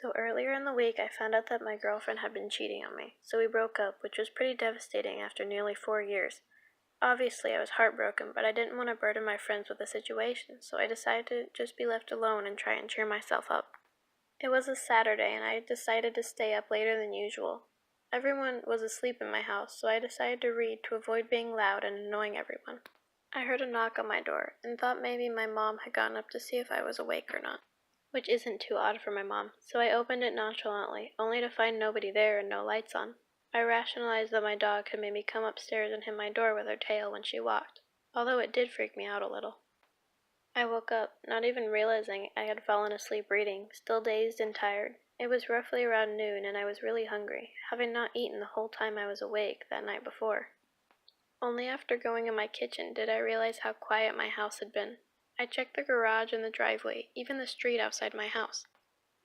So earlier in the week, I found out that my girlfriend had been cheating on me, so we broke up, which was pretty devastating after nearly 4 years. Obviously, I was heartbroken, but I didn't want to burden my friends with the situation, so I decided to just be left alone and try and cheer myself up. It was a Saturday, and I decided to stay up later than usual. Everyone was asleep in my house, so I decided to read to avoid being loud and annoying everyone. I heard a knock on my door, and thought maybe my mom had gotten up to see if I was awake or not, which isn't too odd for my mom, so I opened it nonchalantly, only to find nobody there and no lights on. I rationalized that my dog had made me come upstairs and hit my door with her tail when she walked, although it did freak me out a little. I woke up, not even realizing I had fallen asleep reading, still dazed and tired. It was roughly around noon, and I was really hungry, having not eaten the whole time I was awake that night before. Only after going in my kitchen did I realize how quiet my house had been. I checked the garage and the driveway, even the street outside my house.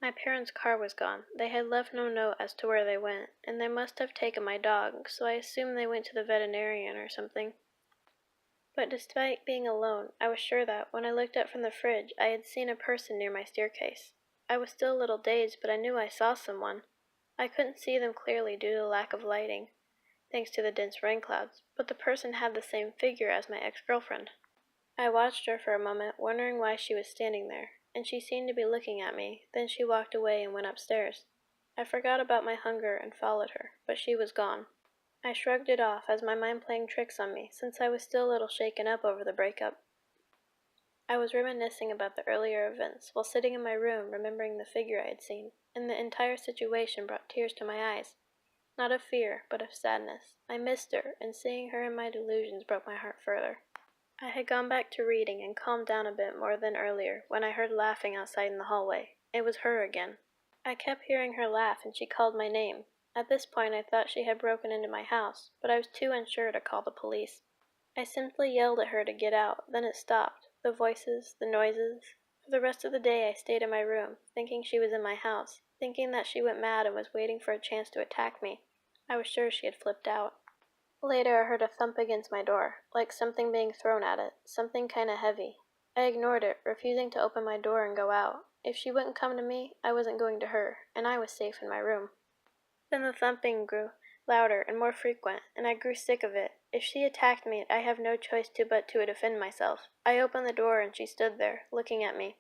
My parents' car was gone. They had left no note as to where they went, and they must have taken my dog, so I assumed they went to the veterinarian or something. But despite being alone, I was sure that, when I looked up from the fridge, I had seen a person near my staircase. I was still a little dazed, but I knew I saw someone. I couldn't see them clearly due to the lack of lighting, thanks to the dense rain clouds, but the person had the same figure as my ex-girlfriend. I watched her for a moment, wondering why she was standing there, and she seemed to be looking at me. Then she walked away and went upstairs. I forgot about my hunger and followed her, but she was gone. I shrugged it off as my mind playing tricks on me, since I was still a little shaken up over the breakup. I was reminiscing about the earlier events while sitting in my room, remembering the figure I had seen, and the entire situation brought tears to my eyes. Not of fear, but of sadness. I missed her, and seeing her in my delusions broke my heart further. I had gone back to reading and calmed down a bit more than earlier when I heard laughing outside in the hallway. It was her again. I kept hearing her laugh, and she called my name. At this point I thought she had broken into my house, but I was too unsure to call the police. I simply yelled at her to get out, then it stopped. The voices, the noises. For the rest of the day I stayed in my room, thinking she was in my house, thinking that she went mad and was waiting for a chance to attack me. I was sure she had flipped out. Later I heard a thump against my door, like something being thrown at it, something kinda heavy. I ignored it, refusing to open my door and go out. If she wouldn't come to me, I wasn't going to her, and I was safe in my room. Then the thumping grew louder and more frequent, and I grew sick of it. If she attacked me, I have no choice but to defend myself. I opened the door and she stood there, looking at me.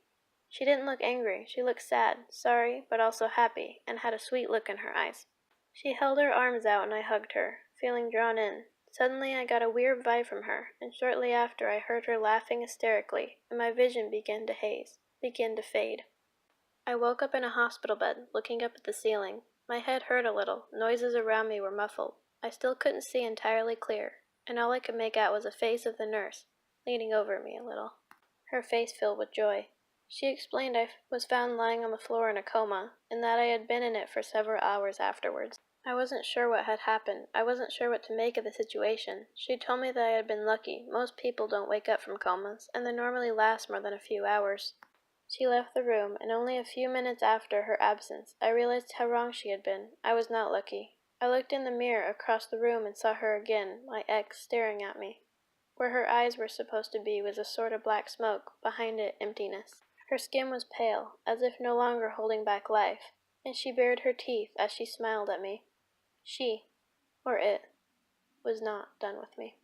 She didn't look angry. She looked sad, sorry, but also happy, and had a sweet look in her eyes. She held her arms out and I hugged her, feeling drawn in. Suddenly I got a weird vibe from her, and shortly after I heard her laughing hysterically, and my vision began to fade. I woke up in a hospital bed, looking up at the ceiling. My head hurt a little, noises around me were muffled. I still couldn't see entirely clear, and all I could make out was the face of the nurse, leaning over me a little, her face filled with joy. She explained I was found lying on the floor in a coma, and that I had been in it for several hours afterwards. I wasn't sure what had happened. I wasn't sure what to make of the situation. She told me that I had been lucky. Most people don't wake up from comas, and they normally last more than a few hours. She left the room, and only a few minutes after her absence, I realized how wrong she had been. I was not lucky. I looked in the mirror across the room and saw her again, my ex, staring at me. Where her eyes were supposed to be was a sort of black smoke, behind it emptiness. Her skin was pale, as if no longer holding back life, and she bared her teeth as she smiled at me. She, or it, was not done with me.